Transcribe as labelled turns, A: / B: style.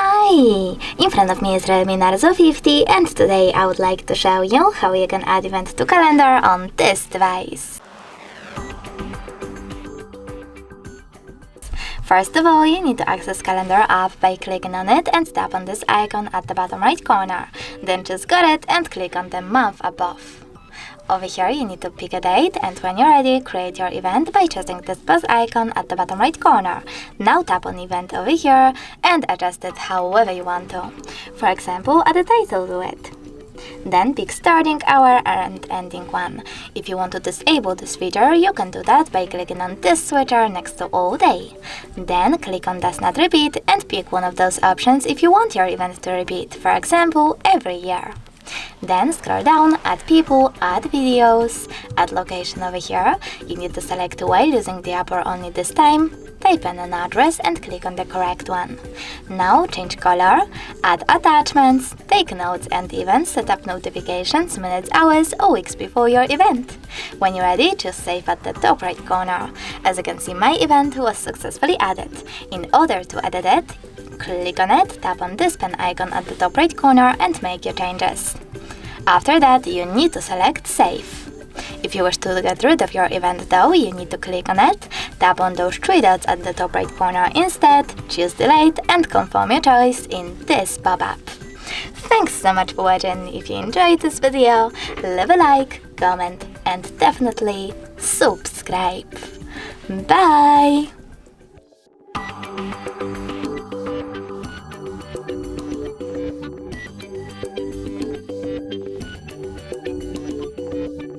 A: Hi! In front of me is REALME Narzo 50 and today I would like to show you how you can add event to calendar on this device. First of all, you need to access Calendar app by clicking on it and tap on this icon at the bottom right corner. Then just got it and click on the month above. Over here you need to pick a date, and when you're ready, create your event by choosing this plus icon at the bottom right corner. Now tap on event over here and adjust it however you want to. For example, add a title to it. Then pick starting hour and ending one. If you want to disable this feature, you can do that by clicking on this switcher next to all day. Then click on does not repeat and pick one of those options if you want your event to repeat, for example, every year. Then scroll down, add people, add videos, add location over here. You need to select while using the app or only this time, type in an address and click on the correct one. Now change color, add attachments, take notes and even set up notifications minutes, hours or weeks before your event. When you're ready, just save at the top right corner. As you can see, my event was successfully added. In order to edit it, click on it, tap on this pen icon at the top right corner and make your changes. After that, you need to select Save. If you wish to get rid of your event though, you need to click on it, tap on those three dots at the top right corner instead, choose Delete and confirm your choice in this pop-up. Thanks so much for watching. If you enjoyed this video, leave a like, comment and definitely subscribe. Bye!